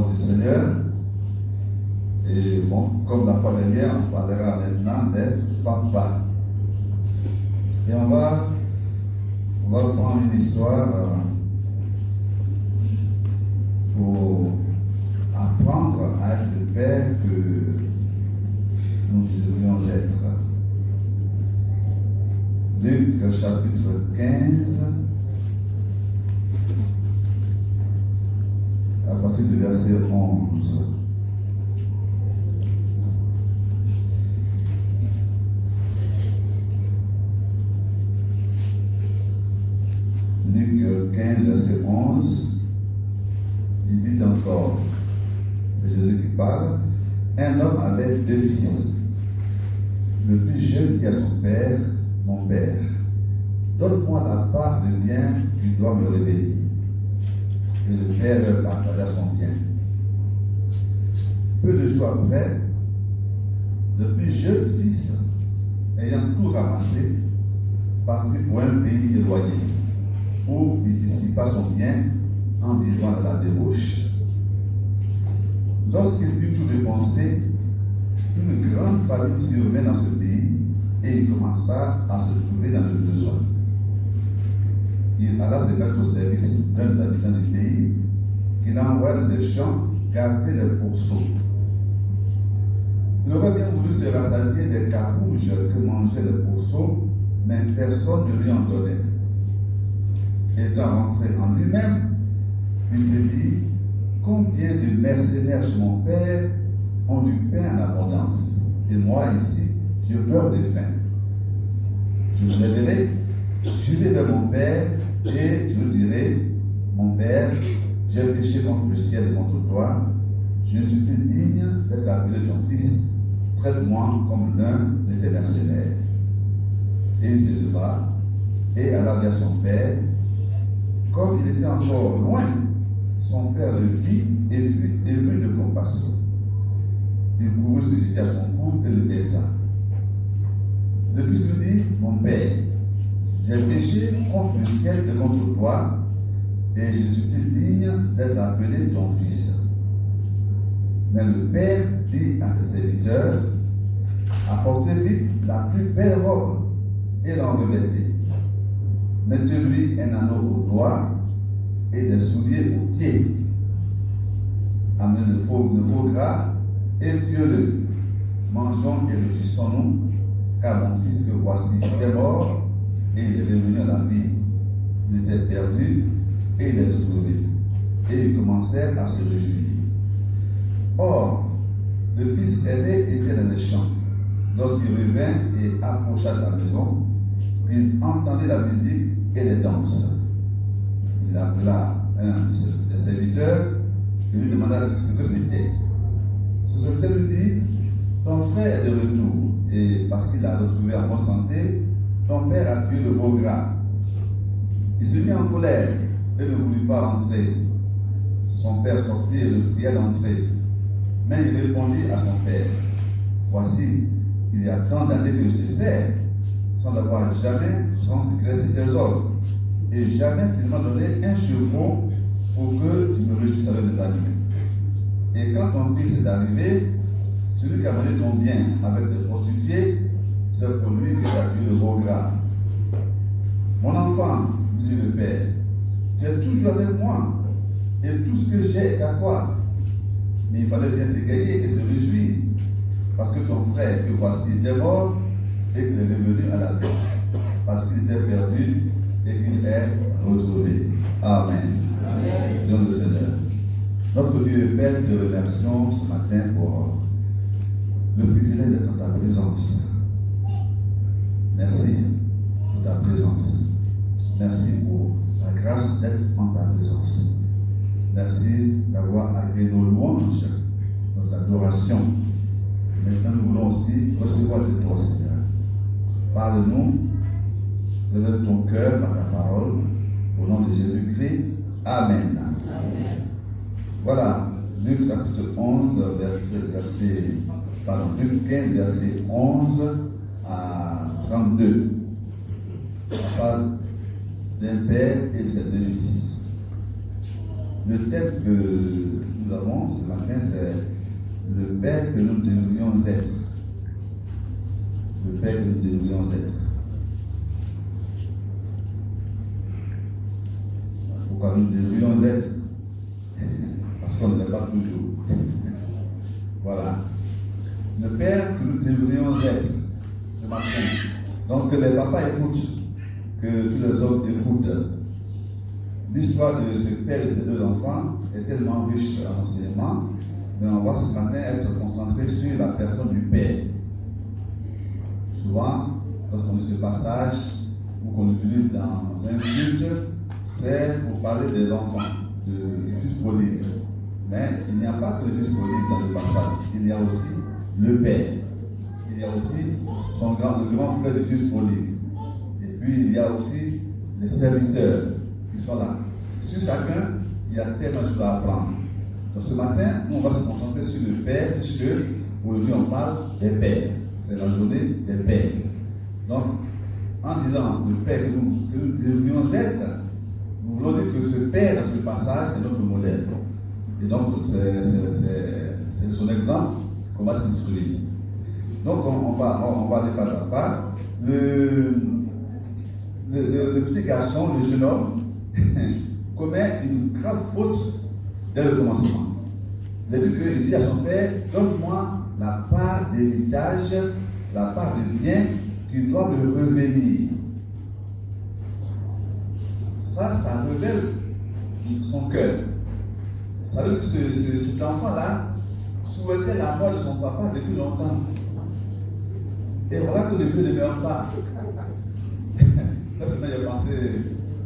parole du Seigneur. Et bon, comme la fois dernière, on parlera maintenant des papas. Et on va prendre une histoire pour apprendre à être le père que nous devrions être. Luc chapitre 15, à partir du verset 11. Luc 15, verset 11, il dit encore, c'est Jésus qui parle, un homme avait deux fils. Le plus jeune dit à son père, mon père, donne-moi la part de bien qui doit me révéler. Et le père partagea son bien. Peu de jours après, le plus jeune fils, ayant tout ramassé, partit pour un pays éloigné, où il dissipa son bien en vivant dans la débauche. Lorsqu'il eut tout dépensé, une grande famine survint dans ce pays et il commença à se trouver dans le besoin. Il alla se mettre au service d'un des habitants du pays qu'il envoya dans ses champs garder les pourceaux. Il aurait bien voulu se rassasier des carouges que mangeaient les pourceaux, mais personne ne lui en donnait. Étant rentré en lui-même, il s'est dit, combien de mercenaires chez mon père ont du pain en abondance, et moi ici, je meurs de faim. Je me lèverai, j'irai vers mon père, et je lui dirai, mon père, j'ai péché contre le ciel et contre toi, je ne suis plus digne d'être appelé ton fils, traite-moi comme l'un de tes mercenaires. Et il se leva, et alla vers son père. Comme il était encore loin, son père le vit et fut ému de compassion. Il courut se jeter à son cou et le baisa. Le fils lui dit, mon père, j'ai péché contre le ciel et contre toi, et je ne suis plus digne d'être appelé ton fils. Mais le père dit à ses serviteurs, apportez vite la plus belle robe et l'en revêtez. Mettez-lui un anneau au doigt et des souliers aux pieds. Amenez le veau gras et tuez-le. Mangeons et réjouissons-nous, car mon fils que voici était mort et il est revenu à la vie. Il était perdu et il est retrouvé. Et ils commencèrent à se réjouir. Or, le fils aîné était dans les champs. Lorsqu'il revint et approcha de la maison, il entendit la musique et les danses. Il appela un des serviteurs et lui demanda ce que c'était. Ce serviteur lui dit, ton frère est de retour, et parce qu'il l'a retrouvé en bonne santé, ton père a tué le veau gras. Il se mit en colère et ne voulut pas entrer. Son père sortit et le pria d'entrer. Mais il répondit à son père, voici, il y a tant d'années que je te sers, sans n'avoir jamais transgressé tes ordres, et jamais tu ne m'as donné un chevreau pour que je me réjouisse avec mes amis. Et quand ton fils est arrivé, celui qui a volé ton bien avec des prostituées, c'est pour lui que tu as tué le veau gras. Mon enfant, dit le père, tu es toujours avec moi, et tout ce que j'ai est à toi. Mais il fallait bien s'égayer et se réjouir, parce que ton frère que voici était mort, et qu'il est revenu à la vie, parce qu'il était perdu et qu'il est retrouvé. Amen. Amen. Dieu le Seigneur. Notre Dieu et Père, nous te remercions ce matin pour le privilège d'être dans ta présence. Merci pour ta présence. Merci pour la grâce d'être en ta présence. Merci d'avoir agréé nos louanges, notre adoration. Maintenant, nous voulons aussi recevoir de toi, Seigneur. Parle-nous, révèle ton cœur par ta parole, au nom de Jésus-Christ. Amen. Amen. Voilà, Luc chapitre 11, Luc 15, verset 11 à 32. Ça parle d'un père et de ses deux fils. Le thème que nous avons, nous devrions être. Le père que nous devrions être. Pourquoi nous devrions être? Parce qu'on ne l'est pas toujours. Voilà. Le père que nous devrions être ce matin. Donc que les papas écoutent, que tous les hommes écoutent. L'histoire de ce père et de ses deux enfants est tellement riche en enseignement, mais on va ce matin être concentré sur la personne du père. Souvent, lorsqu'on lit ce passage ou qu'on utilise dans un culte, c'est pour parler des enfants, du fils prodigue. Mais il n'y a pas que le fils prodigue dans le passage, il y a aussi le père. Il y a aussi le grand frère du fils prodigue. Et puis il y a aussi les serviteurs qui sont là. Sur chacun, il y a tellement de choses à apprendre. Donc ce matin, nous on va se concentrer sur le père, puisque aujourd'hui on parle des pères. C'est la journée des pères. Donc, en disant le père que nous devrions être, nous voulons dire que ce père dans ce passage est notre modèle. Et donc, c'est son exemple qu'on va s'instruire. Donc, on va aller pas à pas. Le petit garçon, le jeune homme, commet une grave faute dès le commencement. Il dit à son père, donne-moi la part d'héritage, la part de bien qui doit me revenir. Ça révèle son cœur. Ça veut dire que cet enfant-là souhaitait la mort de son papa depuis longtemps. Et voilà que le vieux ne meurt pas. Ça, c'est quand j'ai pensé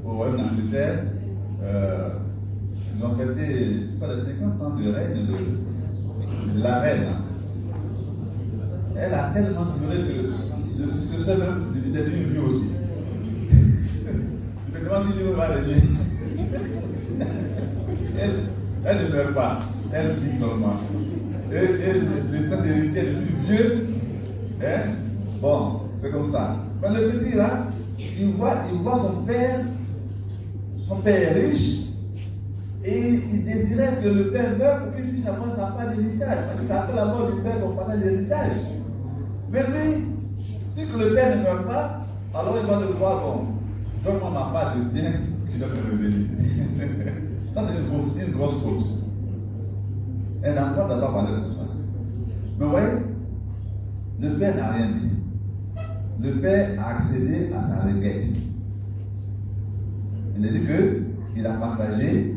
au royaume d'Angleterre. Ils ont fêté, je sais pas, les 50 ans de règne de la reine. Elle a tellement duré que le successeur même était devenu vieux aussi. Je me demande si Dieu va régner. Elle ne meurt pas, elle vit seulement. Et les frères héritiers devenus vieux. Hein? Bon, c'est comme ça. Mais le petit là, il voit son père riche. Et il désirait que le père meure pour qu'il puisse avoir sa part d'héritage. Parce que ça appelle la mort du père comme partage d'héritage. Mais lui, si que le père ne meurt pas, alors il va le voir, bon, donne-moi ma part de bien qui doit me revenir. Ça, c'est une grosse faute. Un enfant n'a pas parlé de ça. Mais vous voyez, le père n'a rien dit. Le père a accédé à sa requête. Il a dit qu'il a partagé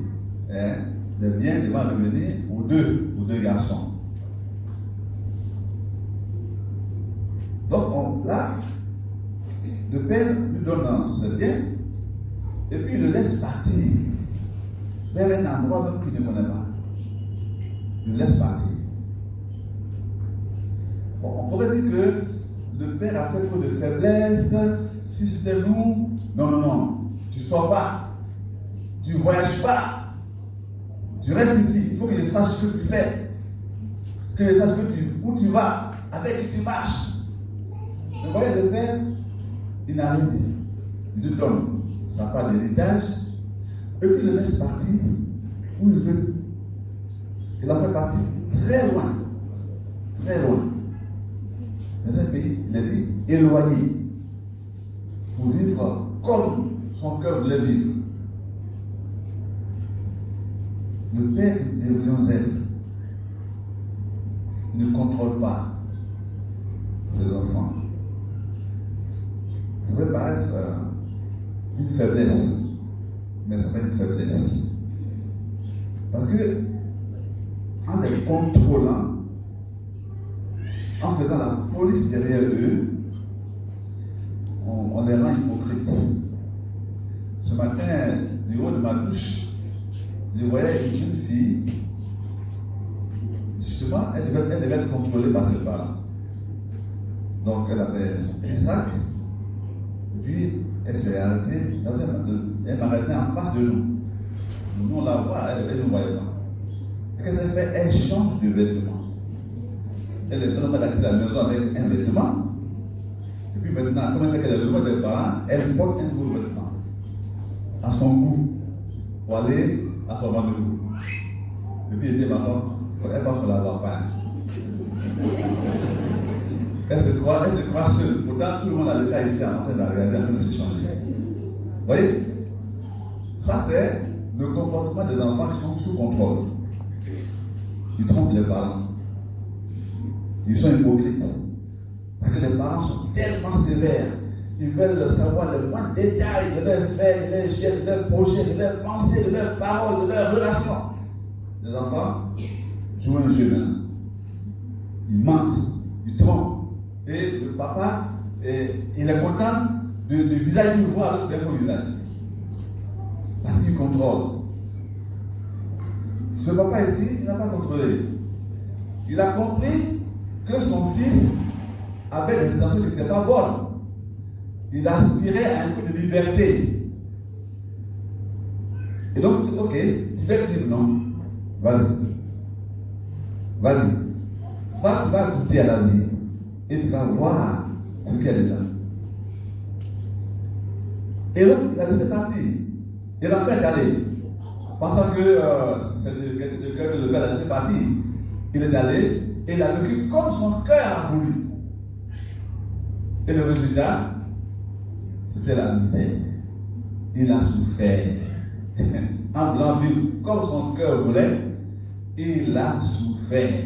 les biens devant revenir aux deux garçons. Donc là, le père lui donne ce bien et puis il le laisse partir vers un endroit même qu'il ne connaît pas. Il le laisse partir. Bon, on pourrait dire que le père a fait trop de faiblesse. Si c'était nous, non, tu ne sors pas, tu ne voyages pas, tu restes ici. Il faut que je sache ce que tu fais, que je sache où tu vas, avec qui tu marches. Vous voyez, le père, il n'a rien dit. Il te donne sa part d'héritage, et puis il le laisse partir où il veut. Il en fait partir très loin. Très loin. Dans un pays, il a dit éloigné. Pour vivre comme son cœur voulait vivre. Le père que nous devrions être ne contrôle pas ses enfants. Ça peut paraître une faiblesse, mais ça n'est pas une faiblesse. Parce que, en les contrôlant, en faisant la police derrière eux, on les rend hypocrites. Ce matin, du haut de ma douche, je voyais une jeune fille, justement, elle devait être contrôlée par ses parents. Donc, elle avait son petit sac, et puis elle s'est arrêtée dans un magasin en face de nous. Nous, on la voit, elle ne nous voyait pas. Et qu'est-ce qu'elle fait? Elle change de vêtement. Elle est dans la maison avec un vêtement. Et puis maintenant, comme c'est qu'elle est loin des parents, elle porte un nouveau vêtement à son goût pour aller à son rendez-vous. Et puis elle dit, maman, elle va pour la voir pas. Elle se croit seule. Pourtant, tout le monde a le cas ici en train de la regarder, en train de se changer. Vous voyez? Ça, c'est le comportement des enfants qui sont sous contrôle. Ils trompent les parents. Ils sont hypocrites. Parce que les parents sont tellement sévères. Ils veulent savoir le moindre détail de leur fait, de leur gestes, de leurs projets, de leurs pensées, de leurs paroles, de leurs relations. Les enfants jouent un jeu maintenant. Ils mentent, ils trompent. Et le papa, il est content du visage qu'il voit alors qu'il a son visage. Parce qu'il contrôle. Ce papa ici, il n'a pas contrôlé. Il a compris que son fils avait des intentions qui n'étaient pas bonnes. Il aspirait à un peu de liberté. Et donc, ok, tu vas lui dire non. Vas-y. Vas-y. Tu vas goûter à la vie. Et tu vas voir ce qu'elle est là. Et donc, il a laissé partir. Il a fait aller. Pensant que c'est le cœur que le père a laissé partir. Il est allé et il a vécu comme son cœur a voulu. Et le résultat, c'était la misère. Il a souffert. En voulant vivre comme son cœur voulait, il a souffert.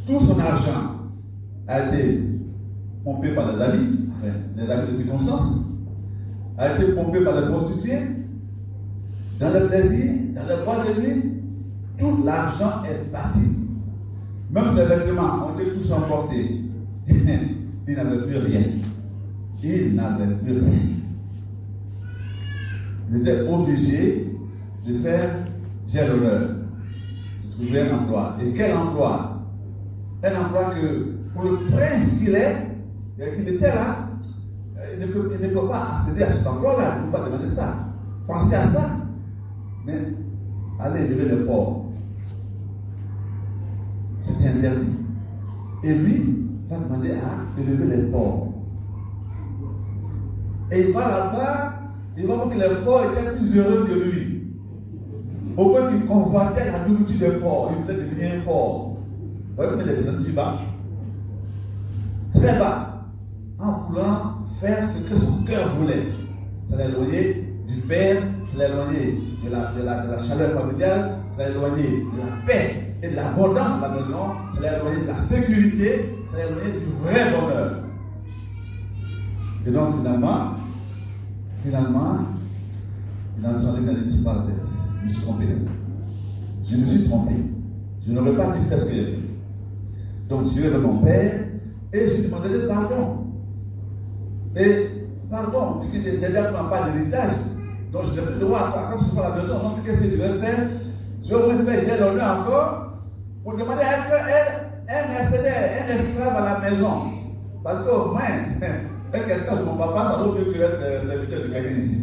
Tout son argent a été pompé par les amis, enfin, les amis de circonstance, a été pompé par les prostituées, dans le plaisir, dans le bois de nuit, tout l'argent est parti. Même ses vêtements ont été tous emportés. Il n'avait plus rien. Il n'avait plus rien. Il était obligé de faire j'ai l'honneur, de trouver un emploi. Et quel emploi? Un emploi que, pour le prince qu'il était là, il ne peut pas accéder à cet emploi-là, il ne peut pas demander ça. Pensez à ça. Mais allez élever les pauvres. C'est interdit. Et lui va demander à élever les pauvres. Et il va là-bas, il va voir que les pauvres étaient plus heureux que lui. Au point qu'il convoitait la nourriture des pauvres, il voulait devenir pauvre. Vous voyez comment il est descendu bas? Très bas. En voulant faire ce que son cœur voulait. Ça l'éloignait du père, ça l'éloignait de la chaleur familiale, ça l'éloignait de la paix et de l'abondance de la maison, ça l'éloignait de la sécurité, ça l'éloignait du vrai bonheur. Et donc finalement, il a entendu qu'elle disparaît. Je me suis trompé. Je me suis trompé. Je n'aurais pas dû faire ce que j'ai fait. Donc je vais vers mon père et je lui demandais pardon. Et pardon, puisque j'ai déjà pas d'héritage, donc je n'ai plus le droit quand je suis à la maison. Donc qu'est-ce que je vais faire? Je vais faire, j'ai l'honneur encore pour demander à un mercenaire, un esclave à la maison. Parce qu'au moins, un esclave sur mon papa, ça vaut mieux que le serviteur de quelqu'un ici.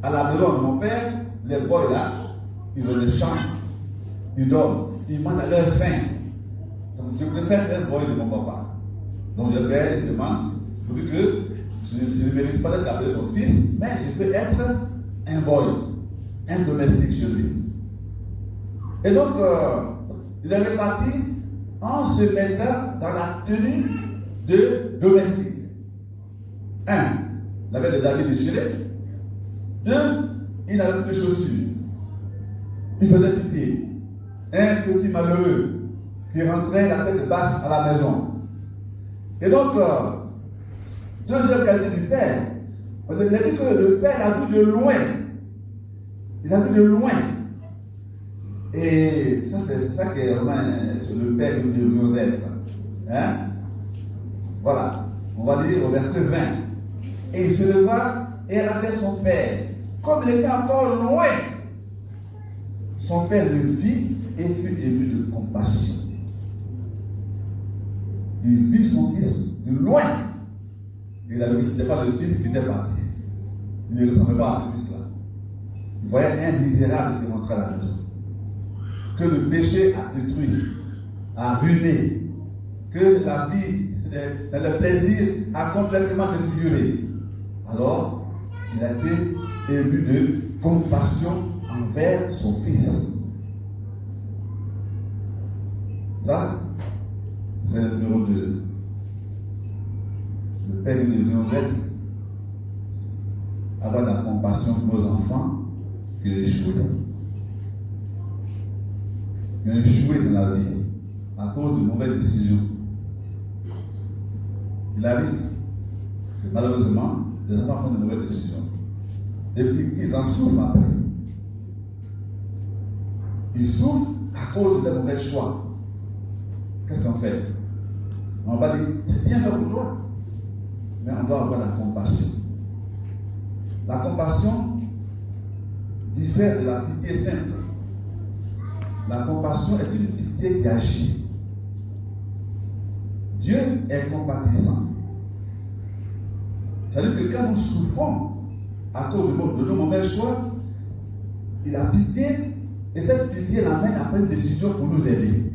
À la maison de mon père, les boys là, ils ont des chambres, ils dorment, ils mangent à leur faim. Donc je préfère un boy de mon papa. Donc je demande, pour dire que je ne mérite pas d'être appelé son fils, mais je veux être un boy, un domestique chez lui. Et donc, il est reparti en se mettant dans la tenue de domestique. Un, il avait des habits déchirés. Deux, il n'avait plus de chaussures. Il faisait pitié. Un petit malheureux qui rentrait la tête basse à la maison. Et donc, deuxième qualité du père, on a dit que le père l'a vu de loin. Il a vu de loin. Et ça, c'est ça qui est vraiment le père que nous devrions être. Hein? Voilà. On va lire au verset 20. Et il se leva et rappelait son père. Comme il était encore loin, son père le vit et fut ému de compassion. Il vit son fils de loin. Il a vu que ce n'était pas le fils qui était parti. Il ne ressemblait pas à ce fils-là. Il voyait un misérable qui rentrait à la maison. Que le péché a détruit, a ruiné. Que la vie, le plaisir a complètement défiguré. Alors, il a été ému de compassion envers son fils. Ça, c'est le numéro 2. Le Père nous devons être avoir de la compassion pour nos enfants qui ont échoué. Qui ont échoué dans la vie à cause de mauvaises décisions. Il arrive que malheureusement, les enfants prennent de mauvaises décisions. Et puis ils en souffrent après. Ils souffrent à cause de leurs mauvais choix. Qu'est-ce qu'on fait? On va dire, c'est bien fait pour toi. Mais on doit avoir la compassion. La compassion diffère de la pitié simple. La compassion est une pitié qui agit. Dieu est compatissant. C'est-à-dire que quand nous souffrons à cause de nos mauvais choix, il a pitié et cette pitié l'amène à prendre une décision pour nous aider.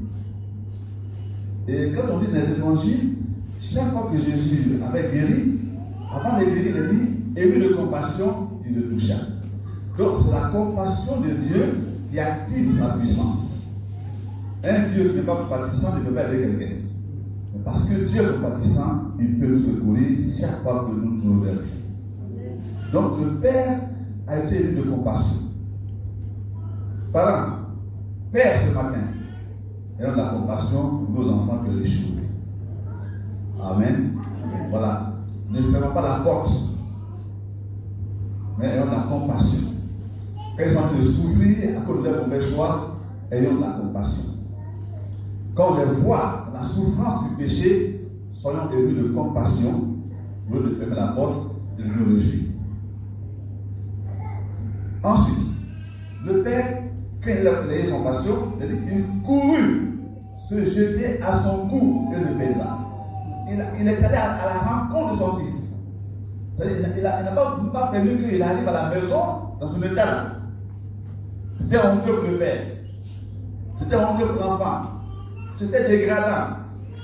Et quand on lit dans les évangiles, chaque fois que Jésus avait guéri, avant de guérir, il dit, ému de compassion, il le toucha. Donc c'est la compassion de Dieu qui active sa puissance. Un Dieu qui n'est pas compatissant ne peut pas aider quelqu'un. Mais parce que Dieu est compatissant, il peut nous secourir chaque fois que nous nous trouvons vers lui. Donc le Père a été élu de compassion. Parents, Père ce matin, ayons de la compassion pour nos enfants qui ont échoué. Amen. Voilà. Ne fermons pas la porte, mais ayons de la compassion. Quand ils sont en train de souffrir à cause de leur mauvais choix, ayons de la compassion. Quand on les voit la souffrance du péché, soyons émus de compassion, au lieu de fermer la porte et de nous réjouir. Ensuite, le Père, quand il a eu compassion, il courut se jeter à son cou et le baisa. Il est allé à la rencontre de son fils. Il n'a pas permis qu'il arrive à la maison dans son état là. C'était honteux pour le père. C'était honteux pour l'enfant. C'était dégradant.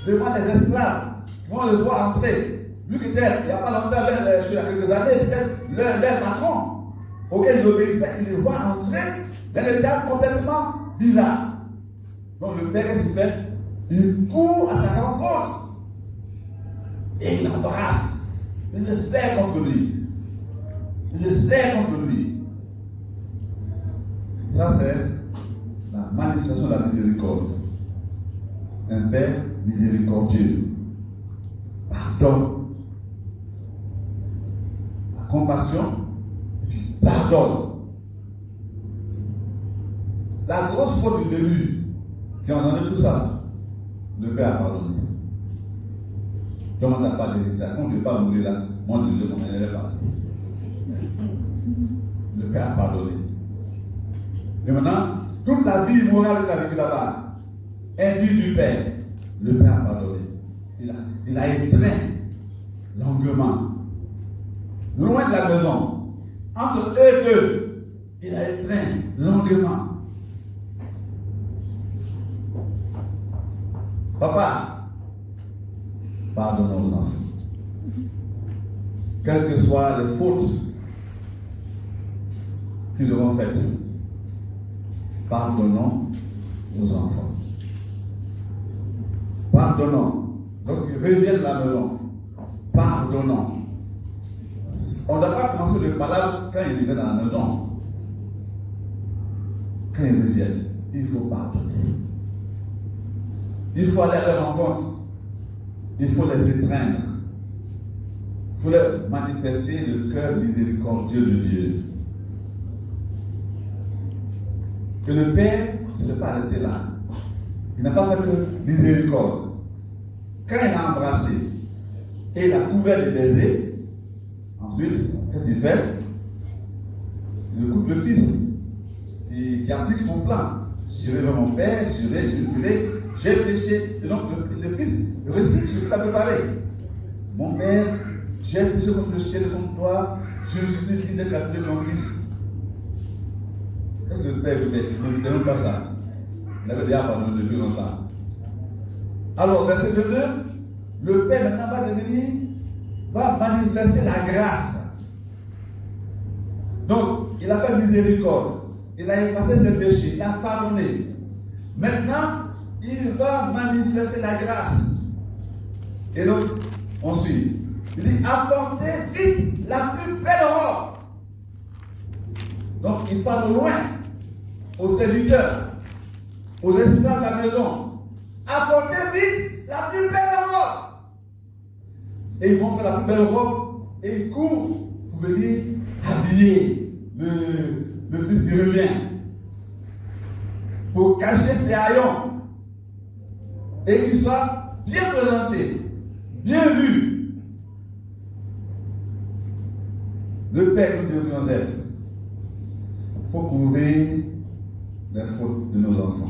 Devant les esclaves qui vont le voir entrer. Lui qui était, il n'y a pas longtemps, il y a quelques années, peut-être leur patron auquel ils obéissaient, il le voit entrer dans un état complètement bizarre. Donc le père, qu'est-ce qu'il fait? Il court à sa rencontre. Et il l'embrasse. Il le serre contre lui. Il le serre contre lui. Ça, c'est la manifestation de la miséricorde. Un Père miséricordieux. Pardonne. La compassion, puis pardonne. La grosse faute de lui, qui a entendu tout ça, le Père a pardonné. Comment tu n'as pas dit ça? Quand on ne veut pas mourir là, mon Dieu, comment il est parti. Le Père a pardonné. Et maintenant, toute la vie immorale qu'il a vécue là-bas, induite du Père, le Père a pardonné. Il a étreint longuement, loin de la maison, entre eux deux, il a étreint longuement. Papa, pardonne aux enfants. Quelles que soient les fautes qu'ils auront faites, pardonnons aux enfants. Pardonnons. Lorsqu'ils reviennent à la maison, pardonnons. On ne doit pas commencer le palabre quand ils reviennent à la maison. Quand ils reviennent, il faut pardonner. Il faut aller à leur rencontre. Il faut les étreindre. Il faut leur manifester le cœur miséricordieux de Dieu. Que le Père ne s'est pas arrêté là. Il n'a pas fait que miséricorde. Quand il a embrassé et il a couvert les baisers, ensuite, qu'est-ce qu'il fait? Il coupe le fils qui applique son plan. J'irai vers mon père, je dirai, j'ai péché. Et donc le fils récite ce qu'il a préparé. Mon père, j'ai péché contre le ciel et contre toi, je suis digne de capturer ton fils. Qu'est-ce que le père fait? Il ne demande pas ça. Il avait déjà pardonné depuis longtemps. Alors, verset 22, le Père maintenant va manifester la grâce. Donc, il a fait miséricorde. Il a effacé ses péchés. Il a pardonné. Maintenant, il va manifester la grâce. Et donc, on suit. Il dit, apportez vite la plus belle robe. Donc, il parle loin aux serviteurs, aux esclaves de la maison. Apportez vite la plus belle robe. Et ils vont faire la plus belle robe et ils courent pour venir habiller le fils qui revient. Pour cacher ses haillons. Et qu'il soit bien présenté, bien vu. Le Père nous dit aux Joseph, il faut couvrir les fautes de nos enfants.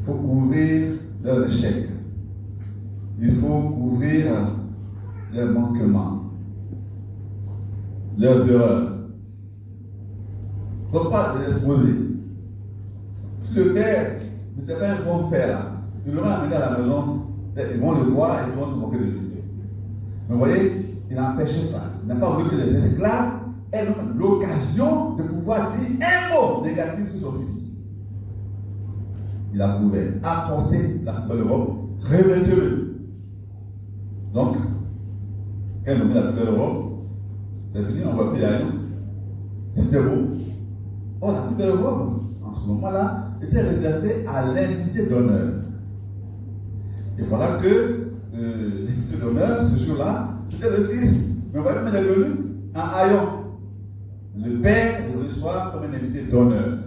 Il faut couvrir leurs échecs. Il faut couvrir leurs manquements, leurs erreurs. Il ne faut pas les exposer. Si le père n'était pas un bon père, là, ils l'ont amené à la maison, ils vont le voir et ils vont se moquer de lui. Mais vous voyez, il a empêché ça. Il n'a pas voulu que les esclaves aient l'occasion de pouvoir dire un mot négatif sur son fils. Il a couvert, apporté la plus belle robe, revêtez-le. Donc, quand il a mis la plus belle robe, c'est fini, on ne voit plus les haillons. C'était beau. Oh, la plus belle robe, en ce moment-là, était réservée à l'invité d'honneur. Il faudra que l'invité d'honneur, ce jour-là, c'était le fils. Mais vous voyez comment il est venu en haillon. Le père le reçoit comme un invité d'honneur.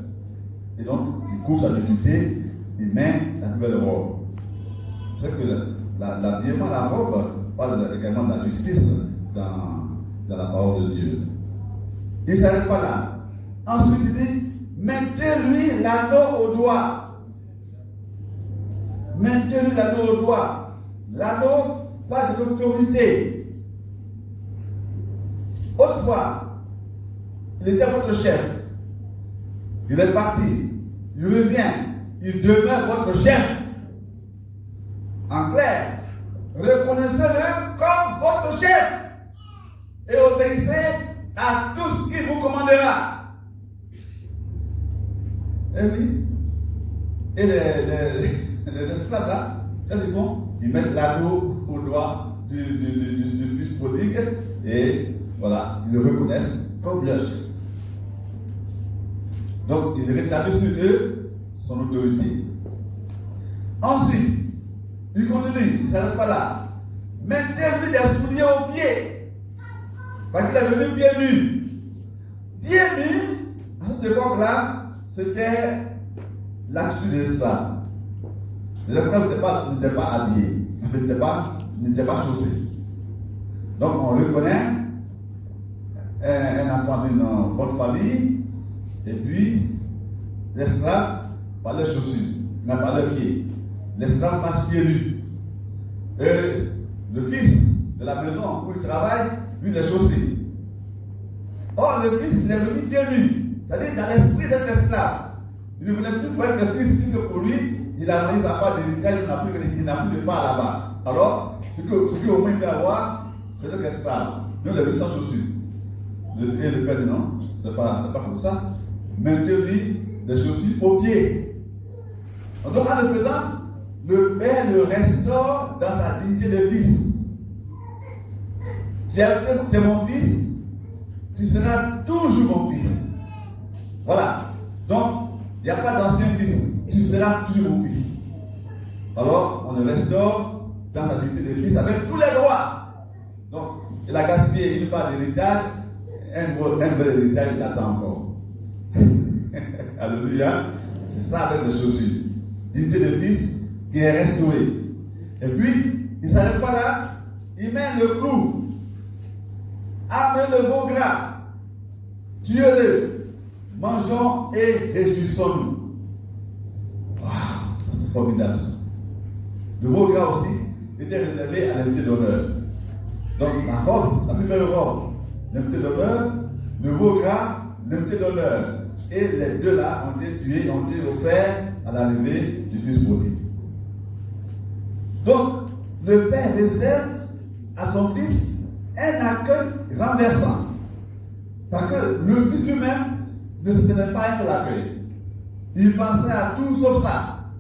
Et donc, il couvre sa dignité, il met la plus belle robe. Vous savez que l'habillement, la robe, parle également de la justice dans la parole de Dieu. Il ne s'arrête pas là. Ensuite, il dit, mettez-lui l'anneau au doigt. Mettez-lui l'anneau au doigt. L'anneau, pas de l'autorité. Autrefois, il était votre chef. Il est parti. Il revient. Il demeure votre chef. En clair, reconnaissez-le comme votre chef. Et obéissez à tout ce qu'il vous commandera. Et oui. Et les esclaves là, qu'est-ce qu'ils font? Ils mettent l'anneau au doigt du fils prodigue et voilà, ils le reconnaissent comme leur chef. Donc, ils rétablissent sur eux son autorité. Ensuite, il continue, il ne s'arrête pas là. Mettez-lui des souliers aux pieds. Parce qu'il est venu bien nu. Bien nu, à cette époque-là, c'était l'attitude des esclaves. Les esclaves n'étaient pas habillés, n'étaient pas chaussés. Donc on reconnaît un enfant d'une bonne famille, et puis l'esclave par les chaussures, n'a pas les pieds. L'esclave marche pieds nus. Et le fils de la maison où il travaille, lui, il est chaussé. Or, le fils, il est venu bien nu. C'est-à-dire, dans l'esprit d'être esclave, il ne venait plus pour être le fils, puisque pour lui, il a mis sa part d'héritage, il n'a plus de part là-bas. Alors, ce qu'au moins il peut avoir, c'est d'être esclave. Nous, on est venu sans chaussures. Et le père dit non, c'est pas comme ça. Mettez-lui des chaussures aux pieds. Donc, en le faisant, le père le restaure dans sa dignité de fils. Tu es mon fils, tu seras toujours mon fils. Voilà. Donc, il n'y a pas d'ancien fils, tu seras toujours mon fils. Alors, on le restaure dans sa dignité de fils avec tous les droits. Donc, il a gaspillé une part d'héritage, un bel héritage, il attend encore. Alléluia. C'est ça avec les chaussures. Dignité de fils qui est restaurée. Et puis, il ne s'arrête pas là, il met le clou. Amenez le veau gras, tuez-le, mangeons et réjouissons-nous. Waouh, ça c'est formidable ça. Le veau gras aussi était réservé à l'invité d'honneur. Donc la robe, la plus belle robe, l'invité d'honneur, le veau gras, l'invité d'honneur. Et les deux là ont été tués, ont été offerts à l'arrivée du fils prodigue. Donc, le père réserve à son fils un accueil renversant. Parce que le fils lui-même ne se tenait pas à l'accueil. Il pensait à tout sauf ça.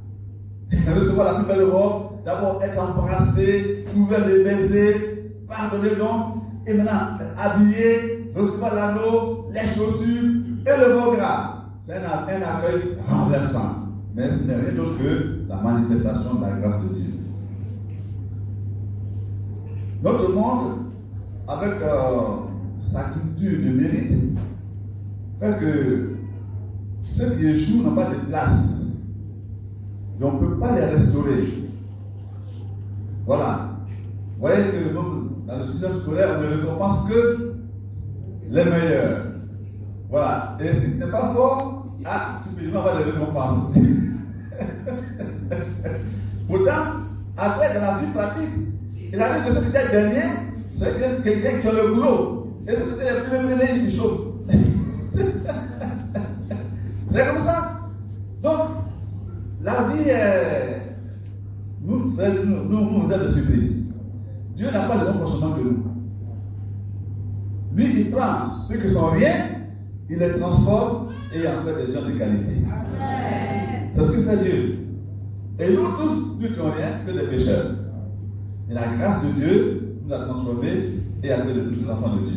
Recevoir la plus belle robe, d'abord être embrassé, couvert de baisers, pardonner donc, et maintenant habillé, recevoir l'anneau, les chaussures et le veau gras. C'est un accueil renversant. Mais ce n'est rien d'autre que la manifestation de la grâce de Dieu. Notre monde, avec sa culture de mérite, fait que ceux qui échouent n'ont pas de place. Et on ne peut pas les restaurer. Voilà. Vous voyez que dans le système scolaire, on ne récompense que les meilleurs. Voilà. Et si tu n'es pas fort, tu peux avoir des récompenses. Pourtant, après, dans la vie pratique, il a dit que ceux qui étaient derniers, c'est quelqu'un qui a le boulot. Et ceux qui étaient les premiers, ils chauffent. C'est comme ça. Donc, la vie nous aide de surprise. Dieu n'a pas le même fonctionnement que nous. Lui, il prend ceux qui sont rien, il les transforme et en fait des gens de qualité. C'est ce que fait Dieu. Et nous tous, nous qui n'avons rien que des pécheurs. Et la grâce de Dieu nous a transformés et a fait de nous des enfants de Dieu.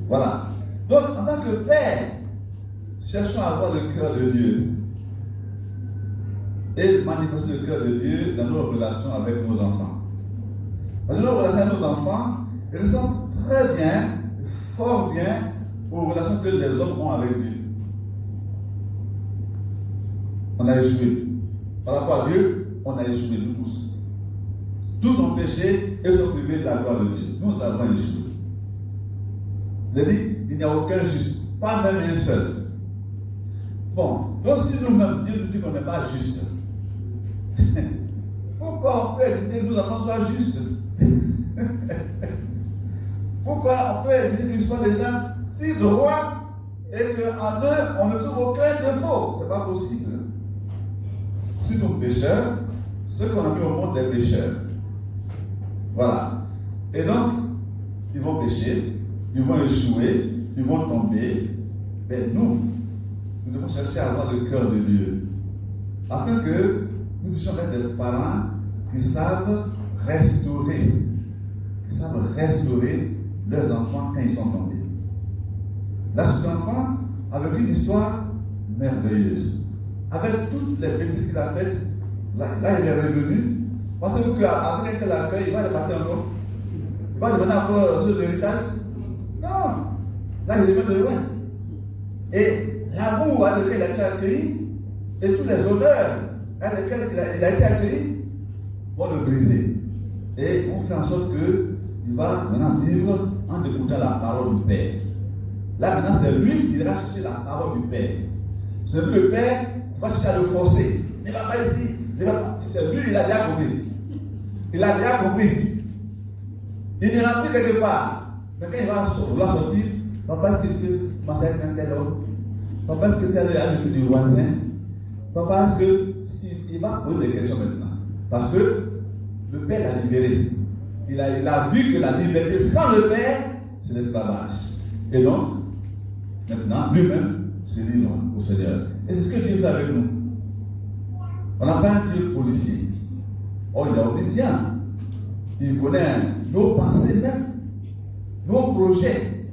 Voilà. Donc, en tant que père, cherchons à avoir le cœur de Dieu et manifester le cœur de Dieu dans nos relations avec nos enfants. Parce que nos relations avec nos enfants ressemblent très bien, fort bien, aux relations que les hommes ont avec Dieu. On a échoué. Par rapport à Dieu, on a échoué, nous tous. Tous ont péché et sont privés de la gloire de Dieu. Nous avons échoué. Il a dit, il n'y a aucun juste, pas même un seul. Bon, donc si nous-mêmes, Dieu nous dit qu'on n'est pas juste, pourquoi on peut exiger que nos enfants soient justes? Pourquoi on peut exiger qu'ils soient des gens si droits et qu'en eux, on ne trouve aucun défaut? Ce n'est pas possible. S'ils sont pécheurs, ceux qu'on a mis au monde des pécheurs. Voilà. Et donc, ils vont pécher, ils vont échouer, ils vont tomber. Mais nous devons chercher à avoir le cœur de Dieu. Afin que nous puissions être des parents qui savent restaurer leurs enfants quand ils sont tombés. Là, cet enfant avait une histoire merveilleuse. Avec toutes les bêtises qu'il a faites, là il est revenu. Pensez-vous qu'après qu'il accueille, il va les partir encore? Il va devenir encore sur l'héritage? Non. Là, il revient de loin. Et l'amour avec lequel il a été accueilli et tous les honneurs avec lesquels il a été accueilli vont le briser. Et vont faire en sorte qu'il va maintenant vivre en écoutant la parole du Père. Là, maintenant, c'est lui qui ira chercher la parole du Père. C'est lui le Père qui va chercher à le forcer. Ne va pas ici, ne va pas. C'est lui, il a déjà compris. Il a déjà compris. Il n'ira plus quelque part. Mais quand il va vouloir sortir, papa, est-ce que je peux marcher avec un tel homme? Papa, est-ce que tu as le fils du voisin? Papa, est-ce que. Il va poser des questions maintenant. Parce que le Père l'a libéré. Il a vu que la liberté sans le Père, c'est l'esclavage. Et donc, maintenant, lui-même se livre au Seigneur. Et c'est ce que Dieu fait avec nous. On n'a pas un Dieu policier. Oh, il est omniscient. Il connaît nos pensées même, nos projets.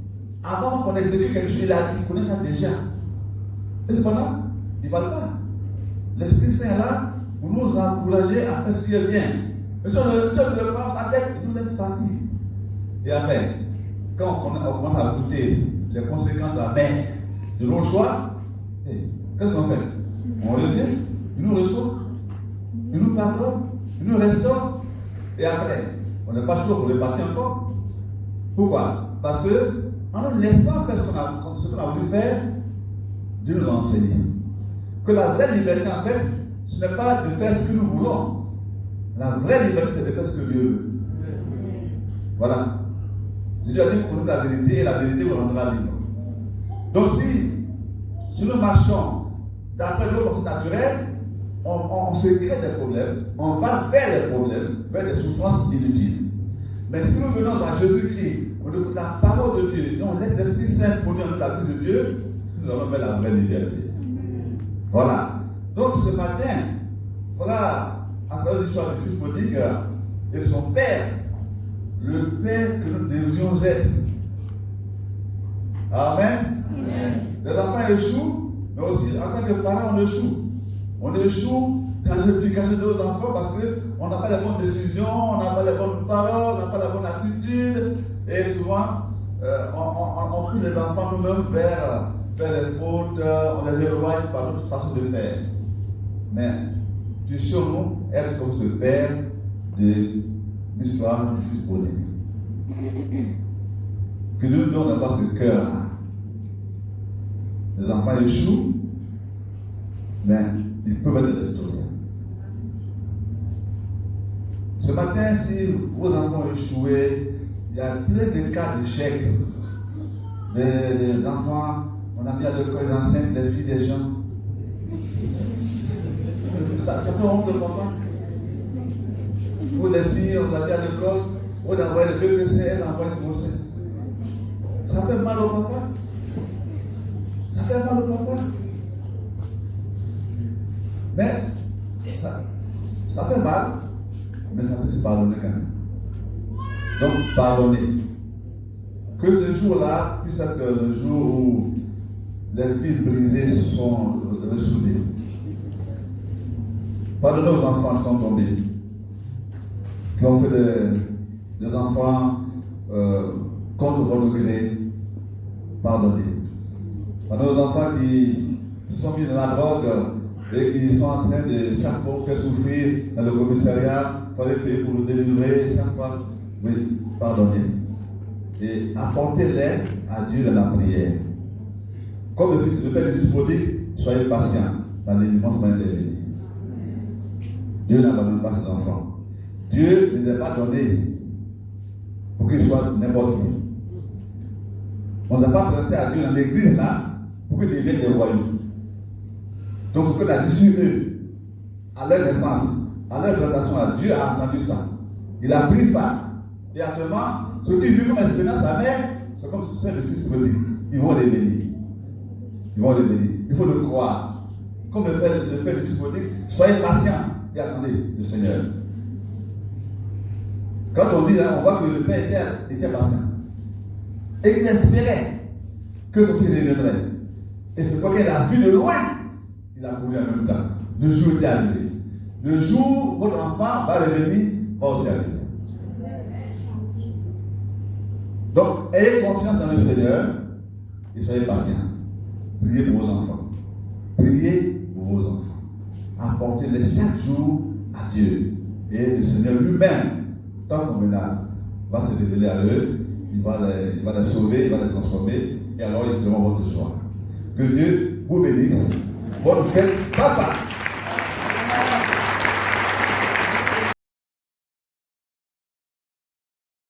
Avant qu'on exécute quelque chose, il connaît ça déjà. Et cependant, il ne parle pas. L'Esprit Saint est là pour nous encourager à faire ce qui est bien. Mais si on ne pense à tête, il nous laisse partir. Et après, quand on commence à goûter les conséquences amères de nos choix, qu'est-ce qu'on fait? On revient, il nous reçoit, il nous pardonne, il nous restaure, et après, on n'est pas sûr pour repartir encore. Pourquoi? Parce que, en nous laissant faire ce qu'on a voulu faire, Dieu nous a enseigné que la vraie liberté, en fait, ce n'est pas de faire ce que nous voulons. La vraie liberté, c'est de faire ce que Dieu veut. Voilà. Jésus a dit pour nous la vérité et la vérité vous rendra libre. Donc si nous marchons d'après nos pensées naturelles, on se crée des problèmes, on va vers les problèmes, vers des souffrances inutiles. Mais si nous venons à Jésus-Christ, on écoute la parole de Dieu, et on laisse l'Esprit Saint produire dans la vie de Dieu, nous allons vers la vraie liberté. Voilà. Donc ce matin, Voilà, à travers l'histoire du fils prodigue et de son père, le père que nous devions être. Amen. Amen. Les enfants échouent, mais aussi en tant que parents, on échoue. On échoue dans l'éducation de nos enfants parce qu'on n'a pas les bonnes décisions, on n'a pas les bonnes paroles, on n'a pas la bonne attitude. Et souvent, on pousse les enfants nous-mêmes vers les fautes, on les éloigne par notre façon de faire. Mais puissions-nous être comme ce père de l'histoire du fils prodigue. Que Dieu nous donne pas ce cœur-là. Les enfants échouent, mais ils peuvent être restaurés. Ce matin, si vos enfants ont échoué, il y a plein de cas d'échec. Des enfants, on a mis à l'école les enceintes, des filles, des gens. Ça peut honte, papa. Ou des filles, on a mis à l'école, on a envoyé le BPC, elles envoient une grossesse. Ça fait mal au papa. Ça fait mal au papa. Mais ça fait mal, mais ça peut se pardonner quand même. Donc, pardonnez. Que ce jour-là puisse être le jour où les fils brisés sont ressoudés. Pardonnez aux enfants qui sont tombés, qui ont fait des enfants contre votre gré. Pardonnez. Pardonnez aux enfants qui se sont mis dans la drogue et qui sont en train de chaque fois faire souffrir dans le commissariat, il fallait payer pour le délivrer chaque fois. Oui, pardonnez. Et apportez-les à Dieu dans la prière. Comme le Père du Fils prodigue, soyez patient dans les délivrance va intervenir. Dieu n'abandonne pas ses enfants. Dieu ne les a pas donnés pour qu'ils soient n'importe qui. On ne les a pas présentés à Dieu dans l'église là pour qu'ils deviennent des royaumes. Donc ce qu'on a décidé à leur naissance, à leur présentation à Dieu a entendu ça. Il a pris ça. Et actuellement, ceux qui vivent comme expérience sa mère, c'est comme si c'est le fils prodigue. Ils vont les bénir. Ils vont les bénir. Il faut le croire. Comme le père du fils prodigue, soyez patients et attendez le Seigneur. Quand on dit, on voit que le père était patient. Et il espérait que son fils reviendrait. Et c'est pourquoi qu'il a vu de loin. Il a couru en même temps. Le jour était arrivé. Le jour où votre enfant va revenir, va aussi arriver. Donc, ayez confiance dans le Seigneur et soyez patients. Priez pour vos enfants. Priez pour vos enfants. Apportez-les chaque jour à Dieu. Et le Seigneur lui-même, tant convenable, va se révéler à eux. Il va les sauver, il va les transformer. Et alors, ils feront votre joie. Que Dieu vous bénisse. Bonne fête, papa!